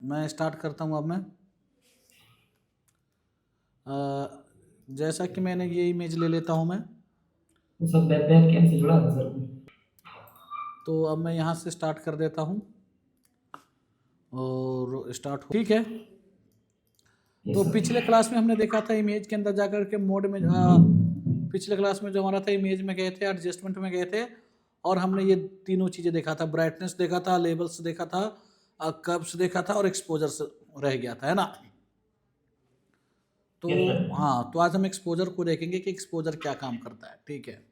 मैं स्टार्ट करता हूँ अब मैं। जैसा कि मैंने ये इमेज ले लेता हूँ मैं, सर बैक कैम से जुड़ा है सर। तो अब मैं यहाँ से स्टार्ट कर देता हूँ और स्टार्ट हो, ठीक है। यस तो सर। पिछले क्लास में हमने देखा था इमेज के अंदर जाकर के मोड में, पिछले क्लास में जो हमारा था इमेज में गए थे, एडजस्टमेंट में गए थे और हमने ये तीनों चीज़ें देखा था, ब्राइटनेस देखा था, लेबल्स देखा था, कर्व्स देखा था और एक्सपोजर रह गया था, है ना। तो यस सर। हाँ, तो आज हम एक्सपोजर को देखेंगे कि एक्सपोजर क्या काम करता है, ठीक है।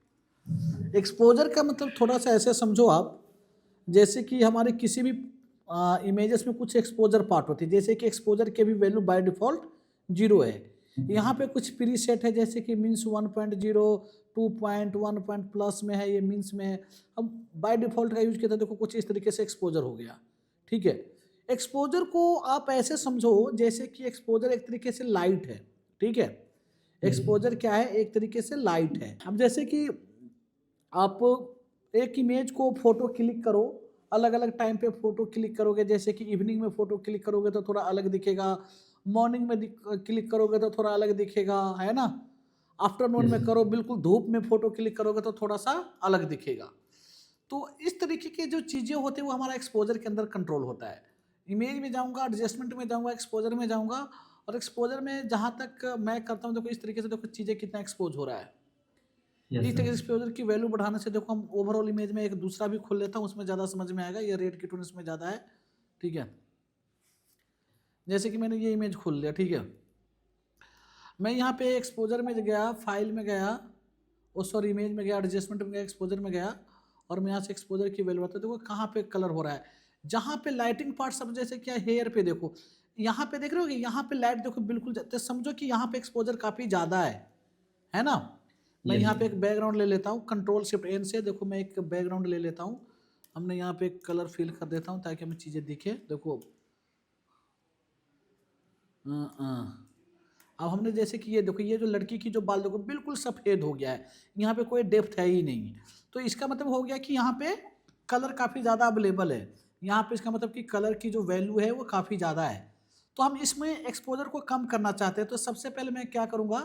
एक्सपोजर का मतलब थोड़ा सा ऐसे समझो आप, जैसे कि हमारे किसी भी इमेजेस में कुछ एक्सपोजर पार्ट होती है, जैसे कि एक्सपोजर के भी वैल्यू बाय डिफॉल्ट 0 है। यहाँ पे कुछ प्री सेट है, जैसे कि मीन्स 1.0, 2.1 पॉइंट प्लस में है, ये मीन्स में है। अब बाय डिफॉल्ट का यूज किया था, देखो कुछ इस तरीके से एक्सपोजर हो गया, ठीक है। एक्सपोजर को आप ऐसे समझो जैसे कि एक्सपोजर एक तरीके से लाइट है, ठीक है। एक्सपोजर क्या है, एक तरीके से लाइट है। अब जैसे कि आप एक इमेज को फोटो क्लिक करो, अलग अलग टाइम पे फोटो क्लिक करोगे, जैसे कि इवनिंग में फोटो क्लिक करोगे तो थोड़ा अलग दिखेगा, मॉर्निंग में क्लिक करोगे तो थोड़ा अलग दिखेगा, है ना। आफ्टरनून में यस करो, बिल्कुल धूप में फोटो क्लिक करोगे तो थोड़ा सा अलग दिखेगा। तो इस तरीके की जो चीज़ें होती है वो हमारा एक्सपोजर के अंदर कंट्रोल होता है। इमेज में जाऊंगा, एडजस्टमेंट में जाऊंगा, एक्सपोजर में जाऊंगा, और एक्सपोजर में जहाँ तक मैं करता हूँ, देखो इस तरीके से, देखो चीज़ें कितना एक्सपोज हो रहा है। यस इस सर। तरीके से एक्सपोजर की वैल्यू बढ़ाने से देखो, हम ओवरऑल इमेज में एक दूसरा भी खोल लेता हूँ, उसमें ज़्यादा समझ में आएगा, ये रेड की टोन इसमें ज़्यादा है, ठीक है। जैसे कि मैंने ये इमेज खोल लिया, ठीक है। मैं यहाँ पे एक्सपोजर में गया, फाइल में गया, और सॉरी इमेज में गया, एडजस्टमेंट में गया, एक्सपोजर में गया, और मैं यहाँ से एक्सपोजर की वैल्यू बताता हूँ। देखो कहाँ पे कलर हो रहा है, जहाँ पे लाइटिंग पार्ट, सब जैसे क्या हेयर पे देखो, यहाँ पे देख रहे हो कि यहाँ पे लाइट देखो बिल्कुल तो समझो कि यहाँ पे एक्सपोजर काफ़ी ज़्यादा है ना। मैं यस यहाँ पे सर। एक बैकग्राउंड ले लेता हूँ, कंट्रोल शिफ्ट एन से, देखो मैं एक बैकग्राउंड ले लेता हूँ। हमने यहाँ पे एक कलर फिल कर देता हूँ ताकि हमें चीज़ें दिखे, देखो। अब हमने जैसे कि ये देखो, ये जो लड़की की जो बाल देखो बिल्कुल सफ़ेद हो गया है, यहाँ पे कोई डेप्थ है ही नहीं। तो इसका मतलब हो गया कि यहाँ पे कलर काफ़ी ज़्यादा अवेलेबल है, यहाँ पे इसका मतलब कि कलर की जो वैल्यू है वो काफ़ी ज़्यादा है। तो हम इसमें एक्सपोजर को कम करना चाहते हैं, तो सबसे पहले मैं क्या करूँगा,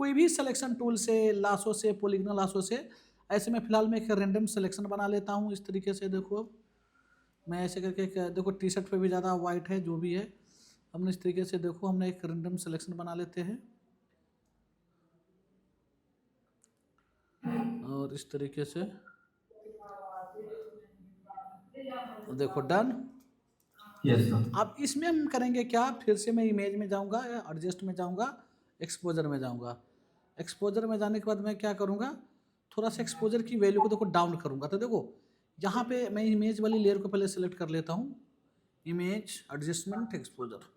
कोई भी सिलेक्शन टूल से, लासो से, पोलिगनल लासो से, ऐसे में फ़िलहाल मैं एक रैंडम सिलेक्शन बना लेता हूँ इस तरीके से। देखो मैं ऐसे करके देखो टी शर्ट पे भी ज़्यादा वाइट है, जो भी है हमने इस तरीके से, देखो हमने एक रैंडम सिलेक्शन बना लेते हैं, और इस तरीके से देखो डन। Yes sir. अब इसमें हम करेंगे क्या, फिर से मैं इमेज में जाऊंगा, एडजस्ट में जाऊंगा, एक्सपोजर में जाऊंगा। एक्सपोजर में जाने के बाद मैं क्या करूंगा, थोड़ा सा एक्सपोजर की वैल्यू को देखो डाउन करूंगा। तो देखो यहाँ पे मैं इमेज वाली लेयर को पहले सेलेक्ट कर लेता हूँ, इमेज, एडजस्टमेंट, एक्सपोजर।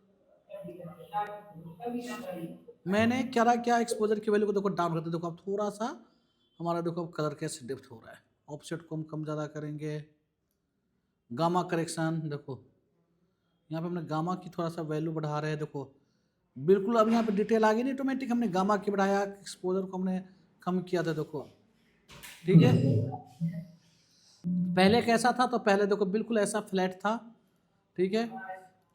मैंने क्या क्या एक्सपोजर की वैल्यू को देखो डाउन करते, देखो अब थोड़ा सा हमारा देखो अब कलर कैसे डिप्थ हो रहा है। ऑफसेट को हम कम ज़्यादा करेंगे, गामा करेक्शन, देखो यहाँ पे हमने गामा की थोड़ा सा वैल्यू बढ़ा रहे हैं, देखो बिल्कुल अब यहाँ पे डिटेल आ गई नहीं, ऑटोमेटिक हमने गामा की बढ़ाया, एक्सपोजर को हमने कम किया था, देखो ठीक है। Yes sir. पहले कैसा था, तो पहले देखो बिल्कुल ऐसा फ्लैट था, ठीक है।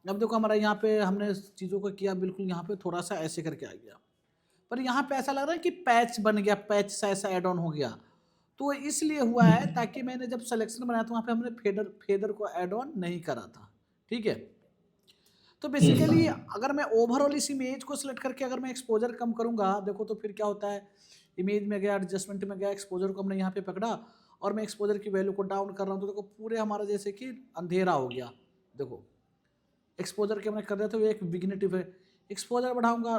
अब देखो हमारा यहाँ पे हमने चीज़ों को किया, बिल्कुल यहाँ पे थोड़ा सा ऐसे करके आ गया, पर यहाँ पे ऐसा लग रहा है कि पैच बन गया, पैच सा ऐसा एड ऑन हो गया। तो इसलिए हुआ है ताकि मैंने जब सिलेक्शन बनाया तो वहाँ पे हमने फेदर को ऐड ऑन नहीं करा था, ठीक है। तो यस बेसिकली सर। अगर मैं ओवरऑल इस इमेज को सिलेक्ट करके अगर मैं एक्सपोजर कम करूँगा, देखो तो फिर क्या होता है, इमेज में गया, एडजस्टमेंट में गया, एक्सपोजर को हमने यहाँ पे पकड़ा, और मैं एक्सपोजर की वैल्यू को डाउन कर रहा हूँ, तो देखो पूरे हमारा जैसे कि अंधेरा हो गया। देखो एक्सपोजर के हमने कर दिया तो एक विग्नेटिव है। एक्सपोजर बढ़ाऊंगा,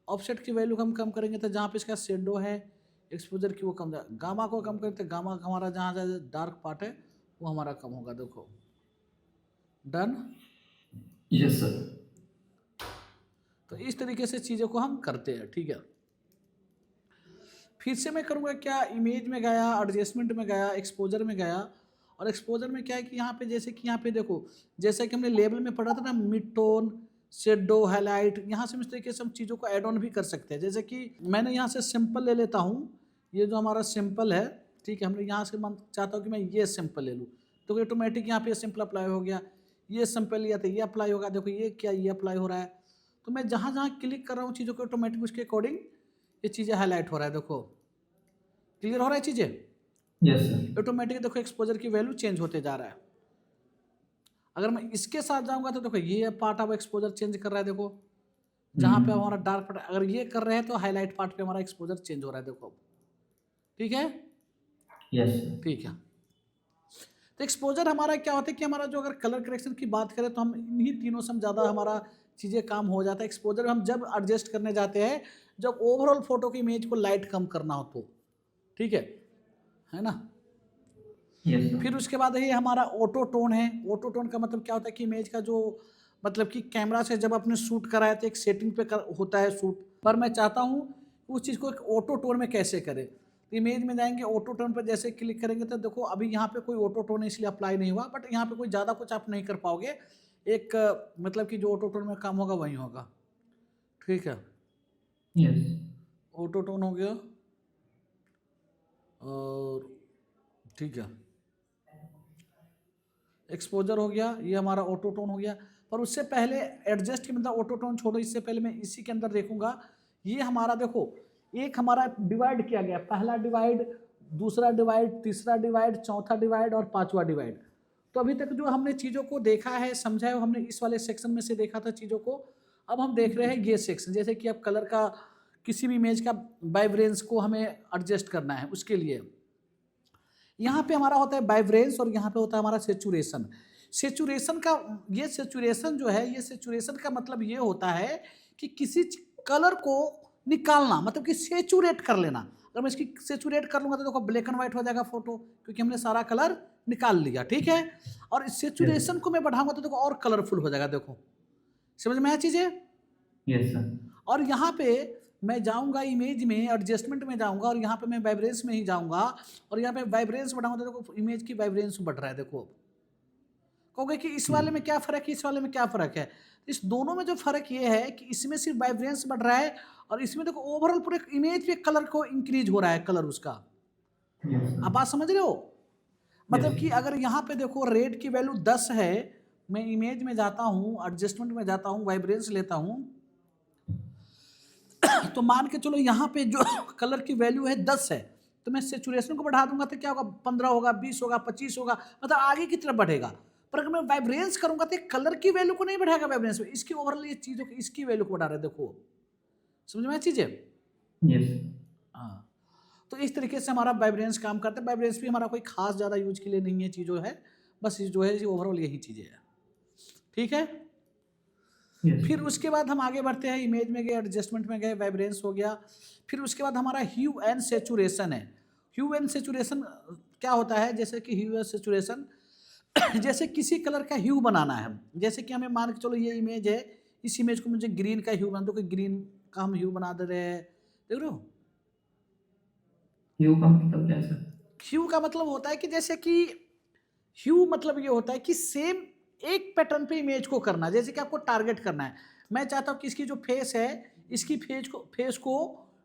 ऑफसेट की वैल्यू हम कम करेंगे, तो जहाँ पे इसका शेडो है एक्सपोजर की वो कम, गामा को कम करते, गामा हमारा जहाँ जहाँ डार्क पार्ट है वो हमारा कम होगा, देखो डन। Yes sir. तो इस तरीके से चीज़ों को हम करते हैं, ठीक है। फिर से मैं करूँगा क्या, इमेज में गया, एडजस्टमेंट में गया, एक्सपोजर में गया, और एक्सपोजर में क्या है कि यहाँ पे जैसे कि यहाँ पे देखो, जैसे कि हमने लेबल में पढ़ा था ना, मिड टोन, शेडो, हाईलाइट, यहाँ से इस तरीके से हम चीज़ों को ऐड ऑन भी कर सकते हैं। जैसे कि मैंने यहाँ से सिंपल ले लेता हूँ, ये जो हमारा सिंपल है, ठीक है, हमने यहाँ से मन चाहता हूँ कि मैं ये सिंपल ले लूँ, तो ऑटोमेटिक यहाँ पे सिंपल अप्लाई हो गया। ये सिंपल लिया तो ये अप्लाई होगा, देखो ये क्या, ये अप्लाई हो रहा है। तो मैं जहाँ जहाँ क्लिक कर रहा हूँ चीज़ों को ऑटोमेटिक उसके अकॉर्डिंग ये चीज़ें हाईलाइट हो रहा है। देखो क्लियर हो रहा है चीज़ें, यस सर। ऑटोमेटिक देखो एक्सपोजर की वैल्यू चेंज होते जा रहा है। अगर मैं इसके साथ जाऊंगा तो देखो ये पार्ट अब एक्सपोजर चेंज कर रहा है। देखो जहाँ पे हमारा डार्क पार्ट, अगर ये कर रहे हैं तो हाईलाइट पार्ट पे हमारा एक्सपोजर चेंज हो रहा है। देखो ठीक है, यस सर। ठीक है। तो एक्सपोजर हमारा क्या होता है कि हमारा जो, अगर कलर करेक्शन की बात करें तो हम इन्हीं तीनों से ज़्यादा हमारा चीज़ें काम हो जाता है। एक्सपोजर हम जब एडजस्ट करने जाते हैं जब ओवरऑल फोटो की इमेज को लाइट कम करना हो तो, ठीक है ना। Yes sir. फिर उसके बाद ये हमारा ऑटो टोन है। ऑटो टोन का मतलब क्या होता है कि इमेज का जो, मतलब कि कैमरा से जब आपने शूट कराया तो एक सेटिंग पे होता है शूट, पर मैं चाहता हूँ उस चीज़ को एक ऑटो टोन में कैसे करें। तो इमेज में जाएंगे, ऑटो टोन पर जैसे क्लिक करेंगे तो देखो अभी यहाँ पे कोई ऑटो टोन इसलिए अप्लाई नहीं हुआ, बट यहाँ पे कोई ज़्यादा कुछ आप नहीं कर पाओगे। एक मतलब कि जो ऑटो टोन में काम होगा वही होगा, ठीक है। यस। ऑटो टोन हो गया और ठीक है, एक्सपोजर हो गया, ये हमारा ऑटो टोन हो गया। पर उससे पहले एडजस्ट की मतलब ऑटो टोन छोड़ो, इससे पहले मैं इसी के अंदर देखूंगा। ये हमारा देखो एक हमारा डिवाइड किया गया, पहला डिवाइड, दूसरा डिवाइड, तीसरा डिवाइड, चौथा डिवाइड और पांचवा डिवाइड। तो अभी तक जो हमने चीज़ों को देखा है, समझा है, हमने इस वाले सेक्शन में से देखा था चीज़ों को। अब हम देख रहे हैं ये सेक्शन, जैसे कि अब कलर का किसी भी इमेज का वाइब्रेंस को हमें एडजस्ट करना है, उसके लिए यहाँ पे हमारा होता है वाइब्रेंस और यहाँ पे होता है हमारा सेचुरेशन। सेचुरेशन का, ये सेचुरेशन जो है, ये सेचुरेशन का मतलब ये होता है कि किसी कलर को निकालना, मतलब कि सेचुरेट कर लेना। अगर मैं इसकी सेचुरेट कर लूंगा तो देखो ब्लैक एंड व्हाइट हो जाएगा फोटो, क्योंकि हमने सारा कलर निकाल लिया, ठीक है। और इस सेचुरेशन को मैं बढ़ाऊंगा तो देखो और कलरफुल हो जाएगा। देखो समझ में आया चीजें। Yes sir. और यहाँ पे मैं जाऊंगा इमेज में, एडजस्टमेंट में जाऊंगा और यहाँ पे मैं वाइब्रेंस में ही जाऊंगा और यहाँ पे वाइब्रेंस बढ़ाऊंगा तो देखो इमेज की वाइब्रेंस बढ़ रहा है। देखो कहोगे कि इस वाले में क्या फ़र्क है, इस वाले में क्या फ़र्क है। इस दोनों में जो फ़र्क ये है कि इसमें सिर्फ वाइब्रेंस बढ़ रहा है और इसमें देखो ओवरऑल पूरे इमेज पे कलर को इंक्रीज हो रहा है, कलर उसका। आप बात समझ रहे हो। मतलब कि अगर यहाँ पे देखो रेड की वैल्यू 10 है, मैं इमेज में जाता हूँ, एडजस्टमेंट में जाता हूँ, वाइब्रेंस लेता हूँ तो मान के चलो यहाँ पे जो कलर की वैल्यू है 10 है, तो मैं सेचुरेशन को बढ़ा दूंगा तो क्या होगा, 15 होगा, 20 होगा, 25 होगा, मतलब आगे की तरफ बढ़ेगा। पर अगर मैं वाइब्रेंस करूंगा तो कलर की वैल्यू को नहीं बढ़ाएगा वाइब्रेंस में, इसकी ओवरऑल ये चीज़ों की इसकी वैल्यू को बढ़ा रहे हैं। देखो समझ में चीज़ें। यस। हाँ, तो इस तरीके से हमारा वाइब्रेंस काम करता है। वाइब्रेंस भी हमारा कोई खास ज़्यादा यूज के लिए नहीं है चीज़ों है, बस जो है ओवरऑल यही चीज़ें है, ठीक है। फिर उसके बाद हम आगे बढ़ते हैं, इमेज में गए, एडजस्टमेंट में गए, वाइब्रेंस हो गया। फिर उसके बाद हमारा ह्यू एंड सेचुरेशन है। ह्यू एंड सेचुरेशन क्या होता है, जैसे कि ह्यू एंड सेचुरेशन जैसे किसी कलर का ह्यू बनाना है, जैसे कि हमें मान के चलो ये इमेज है, इस इमेज को मुझे ग्रीन का ह्यू बना दो, कि ग्रीन का हम ह्यू बना दे रहे हैं, देख रहे हो। ह्यू का मतलब क्या है सर? ह्यू का मतलब होता है कि जैसे कि ह्यू मतलब ये होता है कि सेम एक पैटर्न पे इमेज को करना, जैसे कि आपको टारगेट करना है। मैं चाहता हूँ कि इसकी जो फेस है, इसकी फेस को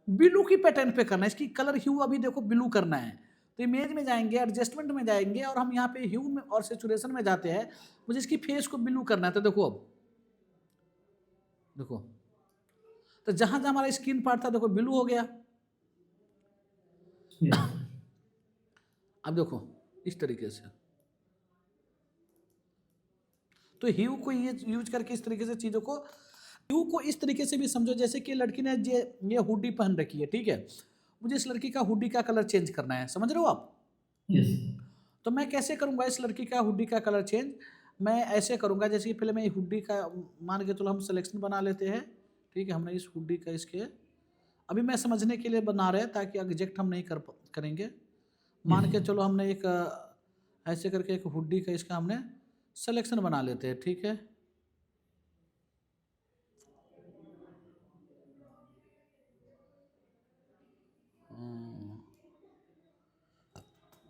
ब्लू की पैटर्न पे करना है, इसकी कलर ह्यू अभी देखो ब्लू करना है। तो इमेज में जाएंगे, एडजस्टमेंट में जाएंगे और हम यहाँ पे ह्यू में और सेचुरेशन में जाते हैं, मुझे इसकी फेस को ब्लू करना है। तो देखो अब देखो, तो जहां जहां हमारा स्किन पार्ट था देखो ब्लू हो गया। अब देखो इस तरीके से, तो ह्यू को ये यूज करके इस तरीके से चीज़ों को, ह्यू को इस तरीके से भी समझो, जैसे कि लड़की ने ये हुडी पहन रखी है, ठीक है, मुझे इस लड़की का हुडी का कलर चेंज करना है, समझ रहे हो आप। यस। तो मैं कैसे करूँगा इस लड़की का हुडी का कलर चेंज, मैं ऐसे करूँगा, जैसे कि पहले मैं हुडी का मान के चलो हम सिलेक्शन बना लेते हैं, ठीक है। हमने इस हुडी का इसके अभी मैं समझने के लिए बना रहे हैं ताकि एग्जैक्ट हम नहीं करेंगे। मान के चलो हमने एक ऐसे करके एक हुडी का इसका हमने सिलेक्शन बना लेते हैं, ठीक है।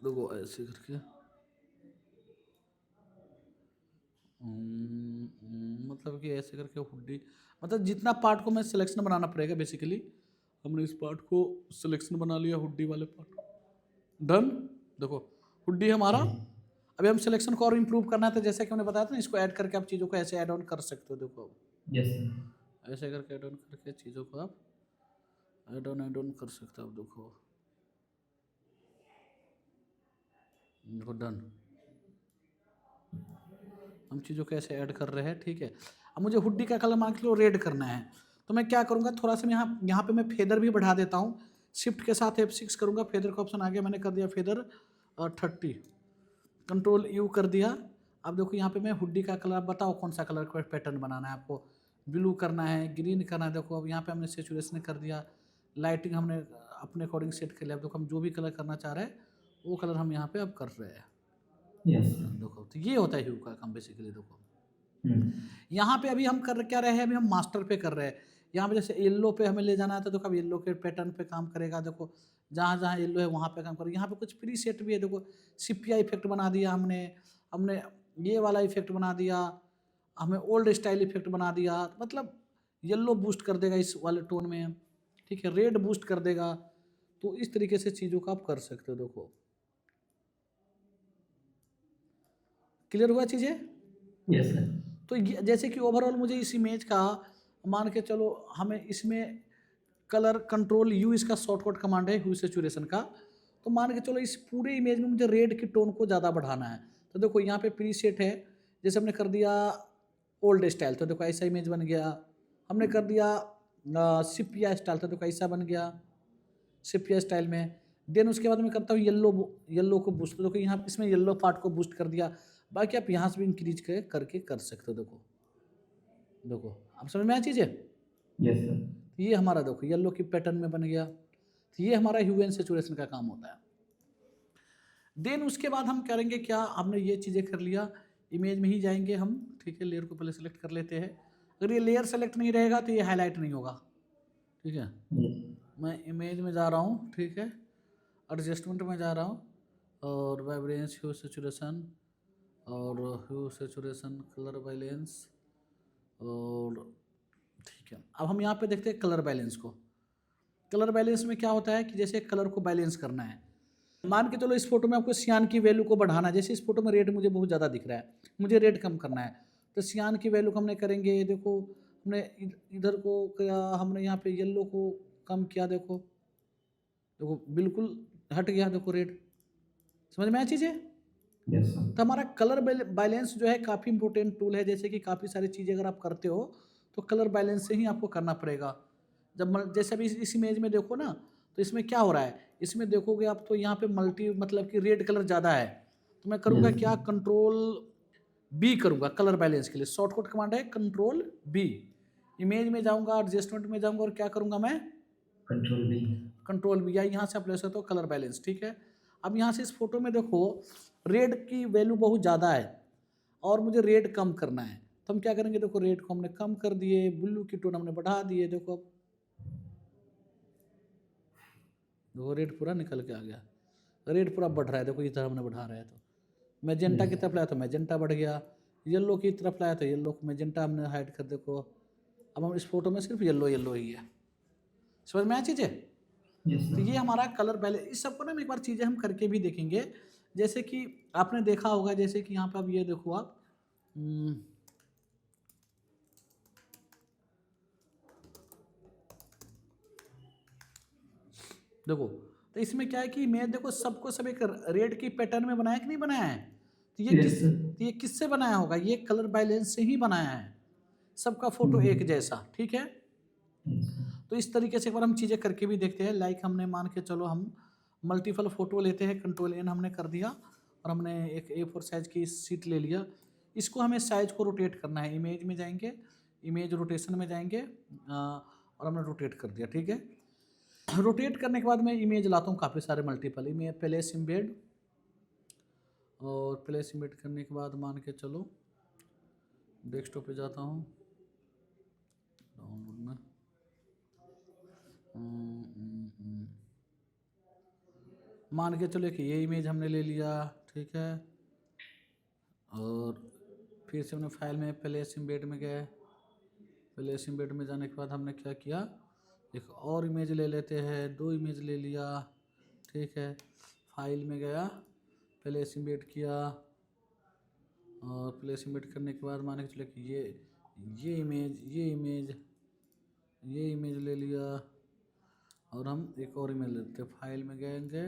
देखो ऐसे करके मतलब कि ऐसे करके हुडी, मतलब जितना पार्ट को मैं सिलेक्शन बनाना पड़ेगा, बेसिकली हमने इस पार्ट को सिलेक्शन बना लिया, हुडी वाले पार्ट, डन। देखो हुडी हमारा अभी हम सिलेक्शन को और इम्प्रूव करना है, तो जैसे कि हमने बताया था ना, इसको ऐड करके आप चीज़ों को ऐसे ऐड ऑन कर सकते हो। देखो Yes, sir. ऐसे करके ऐड ऑन करके चीज़ों को आप ऐड ऑन कर सकते हो। आप देखो डन, हम चीज़ों को ऐसे ऐड कर रहे हैं, ठीक है। अब मुझे हुड्डी का कलर मान लो रेड करना है, तो मैं क्या करूँगा, थोड़ा सा मैं यहाँ पे मैं फेदर भी बढ़ा देता हूँ। शिफ्ट के साथ F6 करूँगा, फेदर का ऑप्शन आ गया, मैंने कर दिया फेदर 30, कंट्रोल यू कर दिया। अब देखो यहाँ पे मैं हुड्डी का कलर, बताओ कौन सा कलर का पैटर्न बनाना है आपको, ब्लू करना है, ग्रीन करना है। देखो अब यहाँ पे हमने सेचुरेशन कर दिया, लाइटिंग हमने अपने अकॉर्डिंग सेट कर लिया। अब देखो हम जो भी कलर करना चाह रहे हैं वो कलर हम यहाँ पे अब कर रहे हैं। Yes, sir. देखो तो ये होता है ह्यू का काम बेसिकली। देखो Hmm. यहाँ पे अभी हम कर क्या रहे हैं, अभी हम मास्टर पे कर रहे हैं। यहाँ पे जैसे येलो पे हमें ले जाना है, तो देखो अब येलो के पैटर्न पे काम करेगा। देखो जहाँ जहाँ येलो है वहाँ पे काम करेगा। यहाँ पे कुछ प्री सेट भी है, देखो सिपिया इफेक्ट बना दिया हमने हमने ये वाला इफेक्ट बना दिया, हमें ओल्ड स्टाइल इफेक्ट बना दिया, मतलब येलो बूस्ट कर देगा इस वाले टोन में, ठीक है, रेड बूस्ट कर देगा। तो इस तरीके से चीज़ों का आप कर सकते हो। देखो क्लियर हुआ चीज़ें? Yes, sir. तो जैसे कि ओवरऑल मुझे इस इमेज का मान के चलो, हमें इसमें कलर कंट्रोल यू इसका शॉर्टकट कमांड है ह्यू सेचुरेशन का। तो मान के चलो इस पूरे इमेज में मुझे रेड की टोन को ज़्यादा बढ़ाना है, तो देखो यहाँ पे प्री सेट है, जैसे हमने कर दिया ओल्ड स्टाइल, तो देखो ऐसा इमेज बन गया। हमने कर दिया सिपिया स्टाइल, तो देखो ऐसा बन गया सिपिया स्टाइल में। देन उसके बाद मैं करता हूँ येलो को बूस्ट, तो देखो यहाँ इसमें येलो पार्ट को बूस्ट कर दिया। बाकी आप यहाँ से भी इंक्रीज करके कर सकते हो। देखो देखो अब समझ में आया चीज़ें? Yes, sir. ये हमारा देखो येलो की पैटर्न में बन गया। तो ये हमारा ह्यू एंड सेचुरेशन का काम होता है। देन उसके बाद हम करेंगे क्या, हमने ये चीज़ें कर लिया, इमेज में ही जाएंगे हम, ठीक है। लेयर को पहले सेलेक्ट कर लेते हैं। अगर ये लेयर सेलेक्ट नहीं रहेगा तो ये हाईलाइट नहीं होगा, ठीक है। Yes. मैं इमेज में जा रहा हूँ, ठीक है, एडजस्टमेंट में जा रहा हूँ, और वाइब्रेंस, ह्यू सेचुरेशन, और ह्यू सेचुरेशन, कलर बैलेंस, और ठीक है। अब हम यहाँ पे देखते हैं कलर बैलेंस को। कलर बैलेंस में क्या होता है कि जैसे कलर को बैलेंस करना है, मान के चलो इस फोटो में आपको सियान की वैल्यू को बढ़ाना है। जैसे इस फोटो में रेड मुझे बहुत ज़्यादा दिख रहा है, मुझे रेड कम करना है, तो सियान की वैल्यू को हमने करेंगे। देखो हमने इधर को क्या, हमने यहाँ पे येलो को कम किया। देखो देखो बिल्कुल हट गया, देखो रेड। समझ में आया चीज़ें? Yes, sir. तो हमारा कलर बैलेंस जो है काफ़ी इंपॉर्टेंट टूल है। जैसे कि काफ़ी सारी चीज़ें अगर आप करते हो तो कलर बैलेंस से ही आपको करना पड़ेगा। जैसे अभी इस इमेज में देखो ना, तो इसमें क्या हो रहा है, इसमें देखोगे आप तो यहाँ पे मल्टी मतलब कि रेड कलर ज़्यादा है। तो मैं करूँगा Yes. क्या, कंट्रोल बी करूँगा कलर बैलेंस के लिए। शॉर्टकट कमांड है कंट्रोल बी। इमेज में जाऊँगा, एडजस्टमेंट में जाऊँगा, और क्या करूँगा मैं, Control B. कंट्रोल बी, या यहाँ से आप ले सकते हो कलर बैलेंस, ठीक है। अब यहाँ से इस फोटो में देखो रेड की वैल्यू बहुत ज़्यादा है और मुझे रेड कम करना है, तो हम क्या करेंगे, देखो रेड को हमने कम कर दिए, ब्लू की टोन हमने बढ़ा दिए। देखो देखो रेड पूरा निकल के आ गया, रेड पूरा बढ़ रहा है। देखो इधर हमने बढ़ा रहा है, तो मैजेंटा की तरफ लाया तो मैजेंटा बढ़ गया, येलो की तरफ लाया तो येलो को मैजेंटा हमने हाइड कर। देखो अब हम इस फोटो में सिर्फ येलो येलो ही है। समझ में आया चीज़ें? Yes, तो sir. ये हमारा कलर बैलेंस, इस सबको ना हम एक बार चीज़ें हम करके भी देखेंगे। जैसे कि आपने देखा होगा, जैसे कि यहाँ पे अब ये देखो आप, देखो तो इसमें क्या है कि मैं देखो सबको सब एक रेड की पैटर्न में बनाया कि नहीं बनाया है। तो ये Yes, sir. ये किससे बनाया होगा, ये कलर बैलेंस से ही बनाया है। सबका फोटो एक जैसा, ठीक है। Yes, sir. तो इस तरीके से एक बार हम चीज़ें करके भी देखते हैं। लाइक हमने मान के चलो हम मल्टीपल फ़ोटो लेते हैं, कंट्रोल एन हमने कर दिया, और हमने एक A4 साइज़ की सीट ले लिया। इसको हमें साइज़ को रोटेट करना है। इमेज में जाएंगे, इमेज रोटेशन में जाएंगे, और हमने रोटेट कर दिया, ठीक है। रोटेट करने के बाद मैं इमेज लाता हूँ काफ़ी सारे मल्टीपल इमेज, प्लेस इम्बेड, और प्लेस इम्बेड करने के बाद मान के चलो डेस्कटॉप पे जाता हूँ, डाउनलोड में, मान के चलो कि ये इमेज हमने ले लिया, ठीक है। और फिर से हमने फाइल में प्लेस इम्बेड में गए, प्लेस इम्बेड में जाने के बाद हमने क्या किया, एक और इमेज ले लेते हैं, 2 इमेज ले लिया, ठीक है। फाइल में गया, प्लेस इम्बेड किया, और प्लेस इमेज करने के बाद मान के चले कि ये इमेज ले लिया और हम एक और इमेज लेते हैं। फाइल में गएंगे,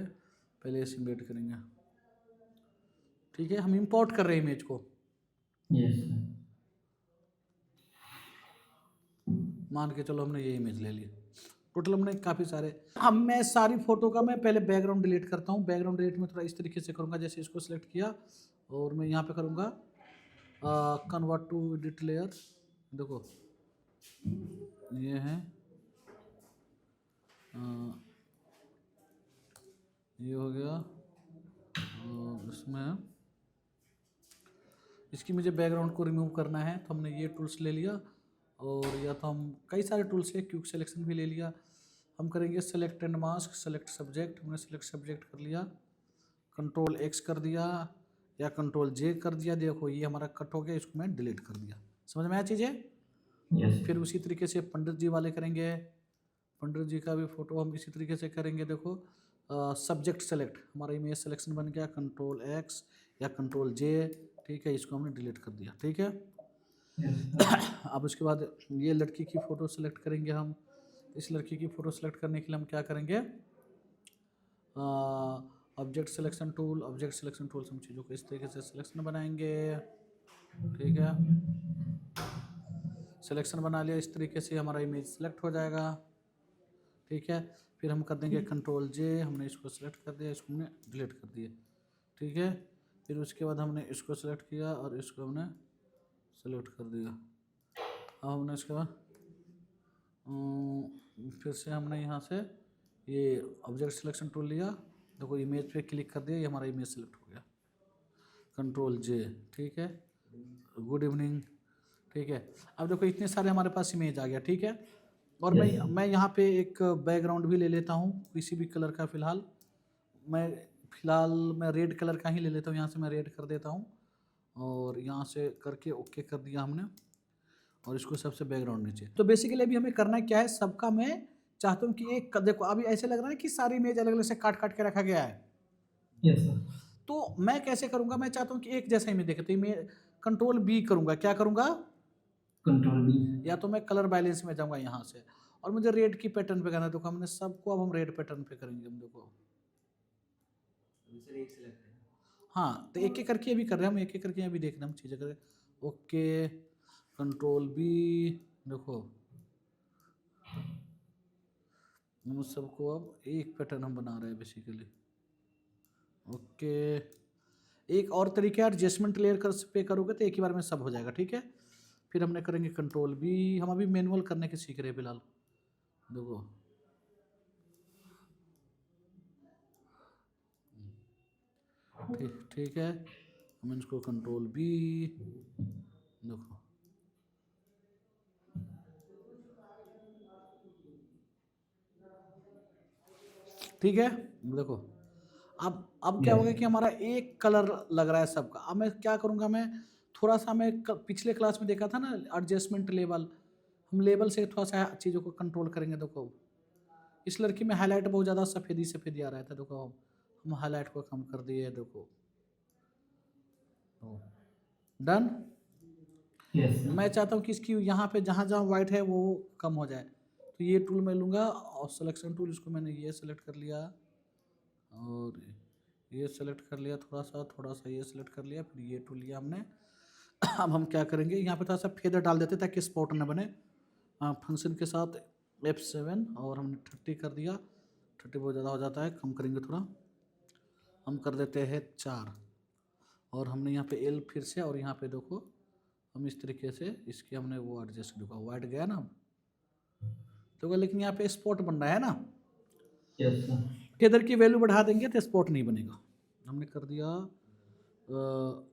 प्लेस इमेज करेंगे, ठीक है। हम इंपोर्ट कर रहे हैं इमेज को, Yes, sir. मान के चलो हमने ये इमेज ले ली। टोटल हमने काफ़ी सारे, अब मैं सारी फोटो का मैं पहले बैकग्राउंड डिलीट करता हूँ। बैकग्राउंड डिलीट में थोड़ा इस तरीके से करूँगा, जैसे इसको सिलेक्ट किया और मैं यहाँ पे करूँगा कन्वर्ट टू एडिट लेयर। देखो ये है, ये हो गया। और इसमें इसकी मुझे बैकग्राउंड को रिमूव करना है तो हमने ये टूल्स ले लिया, और या तो हम कई सारे टूल्स है, क्विक सिलेक्शन भी ले लिया। हम करेंगे select and mask, select subject. हमने सेलेक्ट सब्जेक्ट कर लिया, कंट्रोल एक्स कर दिया या कंट्रोल जे कर दिया। देखो ये हमारा कट हो गया, इसको मैं डिलीट कर दिया। समझ में आया चीज़ें? Yes. फिर उसी तरीके से पंडित जी वाले करेंगे। पंडित जी का भी फोटो हम इसी तरीके से करेंगे। देखो सब्जेक्ट सेलेक्ट, हमारा इमेज सिलेक्शन बन गया, कंट्रोल एक्स या कंट्रोल जे, ठीक है। इसको हमने डिलीट कर दिया, ठीक है। Yes, sir. अब उसके बाद ये लड़की की फ़ोटो सेलेक्ट करेंगे हम। इस लड़की की फ़ोटो सेलेक्ट करने के लिए हम क्या करेंगे, ऑब्जेक्ट सिलेक्शन टूल, हम चीज़ों को इस तरीके से सिलेक्शन बनाएंगे, ठीक है। सिलेक्शन बना लिया, इस तरीके से हमारा इमेज सेलेक्ट हो जाएगा, ठीक है। फिर हम कर देंगे कंट्रोल जे, हमने इसको सेलेक्ट कर दिया, इसको हमने डिलीट कर दिया, ठीक है। फिर उसके बाद हमने इसको सेलेक्ट किया और इसको हमने सेलेक्ट कर दिया। अब हमने इसके बाद फिर से हमने यहाँ से ये ऑब्जेक्ट सिलेक्शन टूल लिया। देखो इमेज पे क्लिक कर दिया, ये हमारा इमेज सेलेक्ट हो गया, कंट्रोल जे, ठीक है। गुड इवनिंग, ठीक है। अब देखो इतने सारे हमारे पास इमेज आ गया, ठीक है। और मैं यहाँ पे एक बैकग्राउंड भी ले लेता हूँ किसी भी कलर का। फ़िलहाल मैं रेड कलर का ही ले लेता हूँ। यहाँ से मैं रेड कर देता हूँ और यहाँ से करके ओके कर दिया हमने, और इसको सबसे बैकग्राउंड नीचे। तो बेसिकली अभी हमें करना क्या है, सबका मैं चाहता हूँ कि एक देखो अभी ऐसे लग रहा है कि सारी इमेज अलग अलग से काट काट के रखा गया है। Yes, sir. तो मैं कैसे करूँगा, मैं चाहता हूँ कि एक जैसा इमेज देखे। तो मैं कंट्रोल बी करूँगा, क्या करूँगा, Control B. या तो मैं कलर बैलेंस में जाऊँगा यहाँ से, और मुझे रेड की पैटर्न पे करना है। देखो हमने सबको अब हम रेड पैटर्न पे करेंगे। हम देखो हाँ, तो एक एक करके अभी कर रहे हैं हम, एक एक करके अभी देख रहे हैं हम चीज़ें कर रहे हैं। ओके, कंट्रोल बी, देखो हम सबको अब एक पैटर्न हम बना रहे हैं बेसिकली। ओके, एक और तरीका है, एडजस्टमेंट लेयर कर पे करोगे तो एक ही बार में सब हो जाएगा, ठीक है। फिर हमने करेंगे कंट्रोल बी। हम अभी मैनुअल करने के सीख रहे हैं फिलहाल। देखो ठीक है, हम इसको कंट्रोल बी, देखो ठीक है। देखो अब क्या Yes. होगा कि हमारा एक कलर लग रहा है सबका। अब मैं क्या करूँगा, मैं थोड़ा सा पिछले क्लास में देखा था ना एडजस्टमेंट लेवल, हम लेवल से थोड़ा सा चीज़ों को कंट्रोल करेंगे। देखो इस लड़की में हाईलाइट बहुत ज़्यादा सफ़ेदी आ रहा था। देखो हम हाईलाइट को कम कर दिए। देखो डन। Yes, sir. मैं चाहता हूँ कि इसकी यहाँ पे जहाँ जहाँ वाइट है वो कम हो जाए। तो ये टूल मैं लूँगा और सिलेक्शन टूल, इसको मैंने ये सेलेक्ट कर लिया और ये सेलेक्ट कर लिया, थोड़ा सा ये सेलेक्ट कर लिया, फिर ये टूल लिया हमने। अब हम क्या करेंगे, यहाँ पे थोड़ा सा फेदर डाल देते ताकि स्पॉट न बने। फंक्शन के साथ F7 और हमने 30 कर दिया। 30 बहुत ज़्यादा हो जाता है, कम करेंगे थोड़ा, हम कर देते हैं 4। और हमने यहाँ पे L फिर से, और यहाँ पे देखो हम इस तरीके से इसके हमने वो एडजस्ट, देखो वाइट गया ना तो, लेकिन यहाँ पे स्पॉट बन रहा है ना। Yes, sir. फेदर की वैल्यू बढ़ा देंगे तो स्पॉट नहीं बनेगा। हमने कर दिया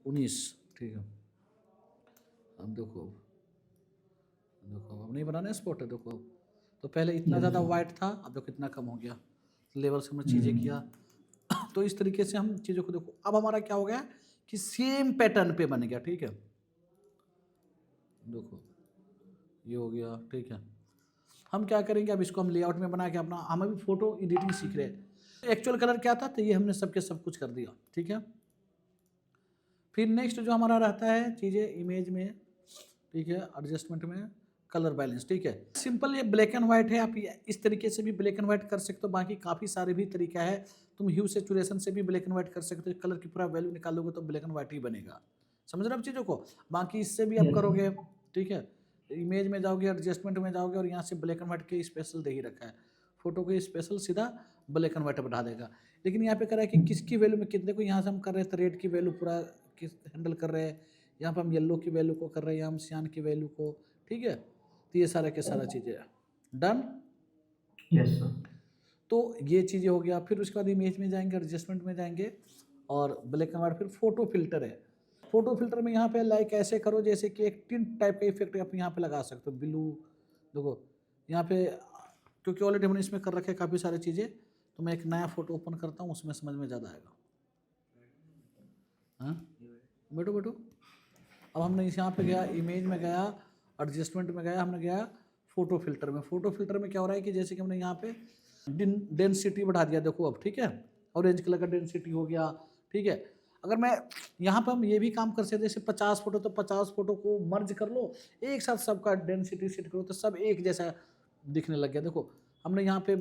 19, ठीक है। अब देखो अब नहीं बनाना है स्पॉट है। देखो तो पहले इतना ज़्यादा वाइट था, अब देखो कितना कम हो गया। लेवल से हमने चीज़ें किया। तो इस तरीके से हम चीज़ों को देखो। अब हमारा क्या हो गया कि सेम पैटर्न पे बन गया, ठीक है। देखो ये हो गया, ठीक है। हम क्या करेंगे, अब इसको हम लेआउट में बना के अपना, हम अभी फोटो एडिटिंग सीख रहे हैं। एक्चुअल कलर क्या था, तो ये हमने सबके सब कुछ कर दिया, ठीक है। फिर नेक्स्ट जो हमारा रहता है चीज़ें इमेज में, ठीक है, एडजस्टमेंट में कलर बैलेंस, ठीक है। सिंपल ये ब्लैक एंड व्हाइट है, आप इस तरीके से भी ब्लैक एंड व्हाइट कर सकते हो, बाकी काफ़ी सारे भी तरीका है। तुम ह्यू सेचुरेशन से भी ब्लैक एंड व्हाइट कर सकते हो, कलर की पूरा वैल्यू निकालोगे तो ब्लैक एंड व्हाइट ही बनेगा। समझ रहे हो आप चीज़ों को? बाकी इससे भी आप Yes, करोगे, ठीक है। इमेज में जाओगे, एडजस्टमेंट में जाओगे और यहाँ से ब्लैक एंड व्हाइट के स्पेशल दे ही रखा है, फोटो को स्पेशल सीधा ब्लैक एंड व्हाइट बढ़ा देगा। लेकिन यहाँ पे कर रहा है कि किसकी वैल्यू में कितने को, यहाँ से हम कर रहे हैं तो रेड की वैल्यू पूरा किस हैंडल कर रहे हैं, यहाँ पर हम येलो की वैल्यू को कर रहे हैं, यहाँ हम सियान की वैल्यू को, ठीक है। तो ये सारा के सारा चीज़ें डन। yes sir, तो ये चीज़ें हो गया। फिर उसके बाद इमेज में जाएंगे, एडजस्टमेंट में जाएंगे और ब्लैक एंड व्हाइट। फिर फोटो फिल्टर है, फोटो फिल्टर में यहाँ पे लाइक ऐसे करो जैसे कि एक टिंट टाइप का इफेक्ट आप यहाँ पे लगा सकते हो, ब्लू देखो यहाँ पे, क्योंकि ऑलरेडी हमने इसमें कर रखे हैं काफ़ी सारी चीज़ें। तो मैं एक नया फोटो ओपन करता हूँ, उसमें समझ में ज़्यादा आएगा। हाँ बैठो बैठो। अब हमने इस यहाँ पे गया, इमेज में गया, एडजस्टमेंट में गया, हमने गया फोटो फिल्टर में। फोटो फिल्टर में क्या हो रहा है कि जैसे कि हमने यहाँ पे डेंसिटी बढ़ा दिया, देखो अब, ठीक है, ऑरेंज कलर का डेंसिटी हो गया, ठीक है। अगर मैं यहाँ पर हम ये भी काम कर सकते, जैसे 50 फोटो तो 50 फोटो को मर्ज कर लो, एक साथ सबका डेंसिटी सेट करो तो सब एक जैसा दिखने लग गया। देखो हमने यहाँ पे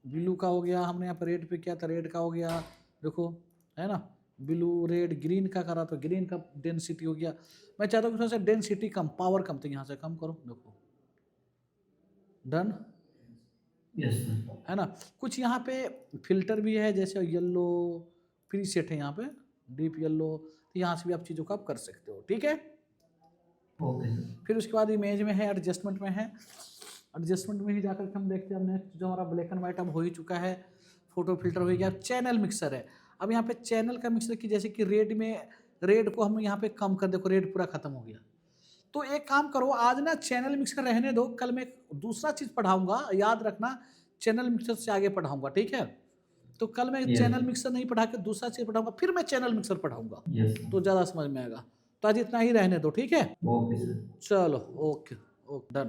ब्लू का हो गया, हमने यहाँ पे रेड पे किया तो रेड का हो गया, देखो है ना, ब्लू रेड ग्रीन का करा तो ग्रीन का डेंसिटी हो गया। मैं चाहता हूँ कि थोड़ा सा डेंसिटी कम, पावर कम, तो यहाँ से कम करो, देखो डन, yes sir, है ना। कुछ यहाँ पे फिल्टर भी है, जैसे येलो प्री सेट है यहाँ पे, डीप येलो, तो यहाँ से भी आप चीज़ों को आप कर सकते हो, ठीक है। okay sir, फिर उसके बाद इमेज में है, एडजस्टमेंट में है, एडजस्टमेंट में ही जाकर के हम देखते हैं, हमने जो हमारा ब्लैक एंड व्हाइट अब हो ही चुका है, फोटो फिल्टर हो गया। अब चैनल मिक्सर है, अब यहाँ पे चैनल का मिक्सर की, जैसे कि रेड में, रेड को हम यहाँ पे कम कर, देखो रेड पूरा खत्म हो गया। तो एक काम करो, आज ना चैनल मिक्सर रहने दो, कल मैं दूसरा चीज़ पढ़ाऊंगा, याद रखना, चैनल मिक्सर से आगे पढ़ाऊंगा, ठीक है। तो कल मैं Yes. चैनल मिक्सर नहीं पढ़ा के दूसरा चीज़ पढ़ाऊंगा, फिर मैं चैनल मिक्सर पढ़ाऊंगा, yes sir, तो ज़्यादा समझ में आएगा। तो आज इतना ही रहने दो, ठीक है। okay sir, चलो ओके, ओके डन।